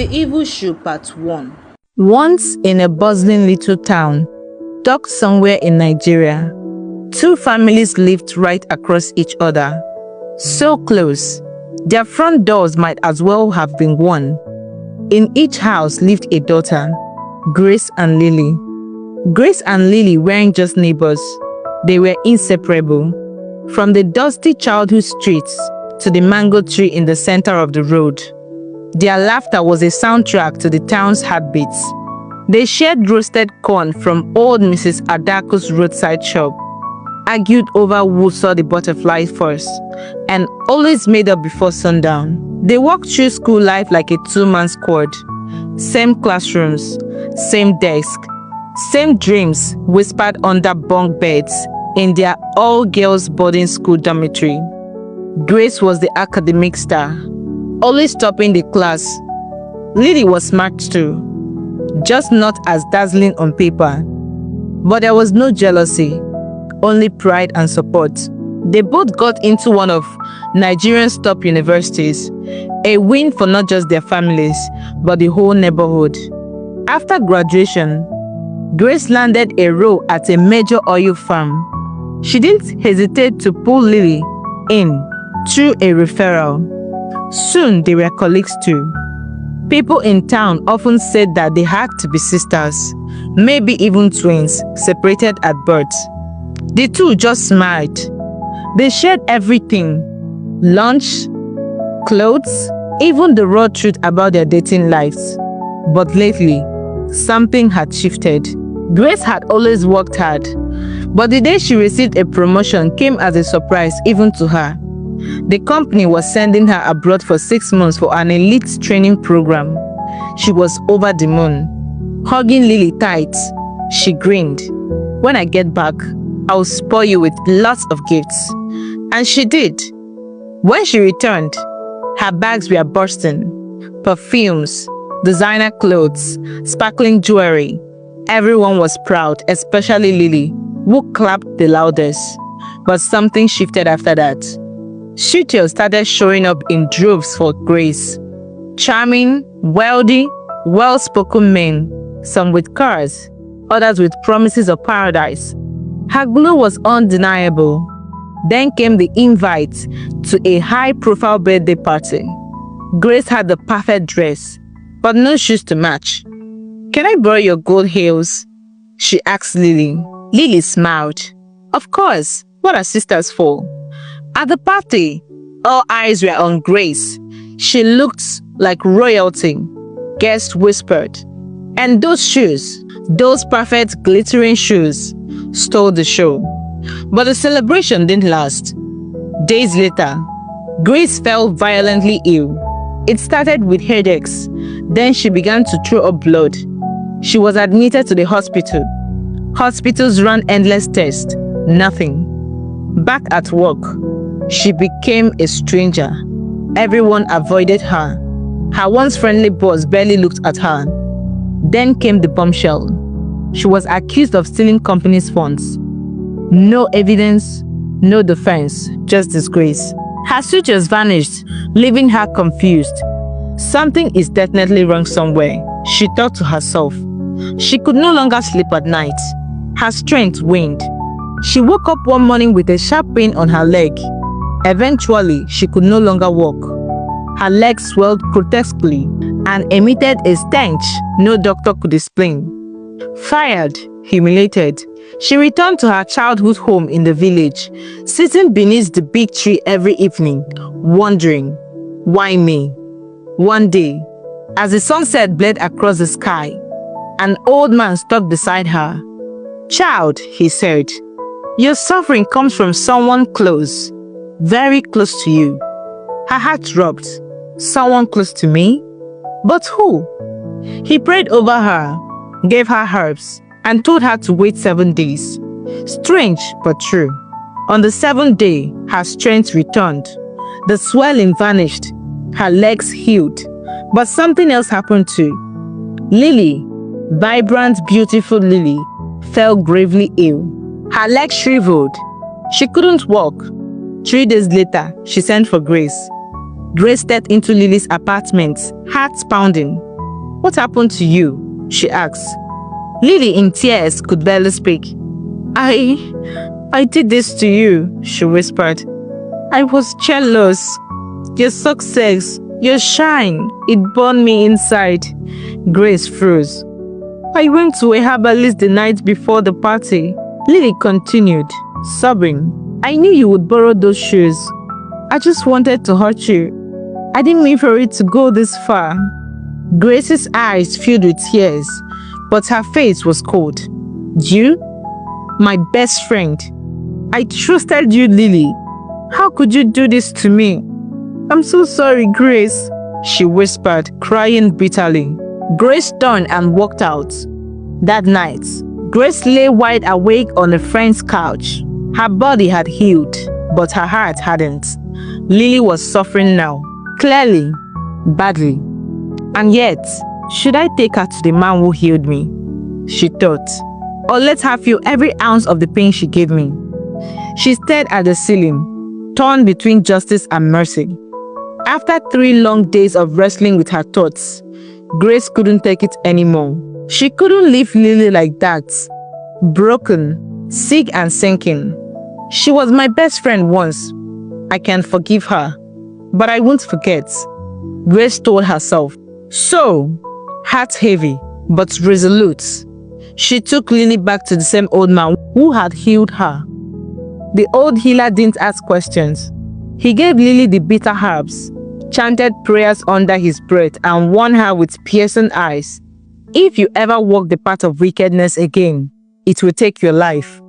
The Evil Shoe Part 1. Once in a bustling little town, tucked somewhere in Nigeria, two families lived right across each other. So close, their front doors might as well have been one. In each house lived a daughter, Grace and Lily. Grace and Lily weren't just neighbors, they were inseparable. From the dusty childhood streets to the mango tree in the center of the road, their laughter was a soundtrack to the town's heartbeats. They shared roasted corn from old Mrs. Adako's roadside shop, argued over who saw the butterfly first, and always made up before sundown. They walked through school life like a two-man squad. Same classrooms, same desk, same dreams whispered under bunk beds in their all-girls boarding school dormitory. Grace was the academic star, always topping the class. Lily was smart too, just not as dazzling on paper. But there was no jealousy, only pride and support. They both got into one of Nigeria's top universities, a win for not just their families, but the whole neighborhood. After graduation, Grace landed a role at a major oil firm. She didn't hesitate to pull Lily in through a referral. Soon they were colleagues too. People in town often said that they had to be sisters, maybe even twins, separated at birth. The two just smiled. They shared everything: lunch, clothes, even the raw truth about their dating lives. But lately, something had shifted. Grace had always worked hard, but the day she received a promotion came as a surprise even to her. The company was sending her abroad for 6 months for an elite training program. She was over the moon. Hugging Lily tight, she grinned. "When I get back, I'll spoil you with lots of gifts." And she did. When she returned, her bags were bursting. Perfumes, designer clothes, sparkling jewelry. Everyone was proud, especially Lily, who clapped the loudest. But something shifted after that. Suitors started showing up in droves for Grace. Charming, wealthy, well-spoken men, some with cars, others with promises of paradise. Her glow was undeniable. Then came the invite to a high-profile birthday party. Grace had the perfect dress, but no shoes to match. "Can I borrow your gold heels?" she asked Lily. Lily smiled. Of course, what are sisters for? At the party, all eyes were on Grace. She looked like royalty, guests whispered. And those shoes, those perfect glittering shoes, stole the show. But the celebration didn't last. Days later, Grace fell violently ill. It started with headaches. Then she began to throw up blood. She was admitted to the hospital. Hospitals ran endless tests. Nothing. Back at work, she became a stranger. Everyone avoided her. Her once friendly boss barely looked at her. Then came the bombshell. She was accused of stealing company's funds. No evidence, no defense, just disgrace. Her suitors vanished, leaving her confused. Something is definitely wrong somewhere, she thought to herself. She could no longer sleep at night. Her strength waned. She woke up one morning with a sharp pain on her leg. Eventually, she could no longer walk. Her legs swelled grotesquely and emitted a stench no doctor could explain. Fired, humiliated, she returned to her childhood home in the village, sitting beneath the big tree every evening, wondering, why me? One day, as the sunset bled across the sky, an old man stood beside her. "Child," he said, "your suffering comes from someone close, very close to you." Her heart dropped. Someone close to me? But who? He prayed over her, gave her herbs, and told her to wait 7 days. Strange, but true. On the 7th day, her strength returned. The swelling vanished. Her legs healed. But something else happened too. Lily, vibrant, beautiful Lily, fell gravely ill. Her legs shriveled. She couldn't walk. 3 days later, she sent for Grace. Grace stepped into Lily's apartment, heart pounding. "What happened to you?" she asked. Lily, in tears, could barely speak. I did this to you," she whispered. "I was jealous. Your success, your shine, it burned me inside." Grace froze. "I went to a herbalist the night before the party," Lily continued, sobbing. "I knew you would borrow those shoes. I just wanted to hurt you. I didn't mean for it to go this far." Grace's eyes filled with tears, but her face was cold. "You? My best friend. I trusted you, Lily. How could you do this to me?" "I'm so sorry, Grace," she whispered, crying bitterly. Grace turned and walked out. That night, Grace lay wide awake on a friend's couch. Her body had healed, but her heart hadn't. Lily was suffering now, clearly, badly. And yet, should I take her to the man who healed me? She thought. Or let her feel every ounce of the pain she gave me. She stared at the ceiling, torn between justice and mercy. After 3 long days of wrestling with her thoughts, Grace couldn't take it anymore. She couldn't leave Lily like that, broken, sick and sinking. She was my best friend once. I can forgive her, but I won't forget, Grace told herself. So, heart heavy, but resolute, she took Lily back to the same old man who had healed her. The old healer didn't ask questions. He gave Lily the bitter herbs, chanted prayers under his breath, and warned her with piercing eyes. If you ever walk the path of wickedness again, it will take your life.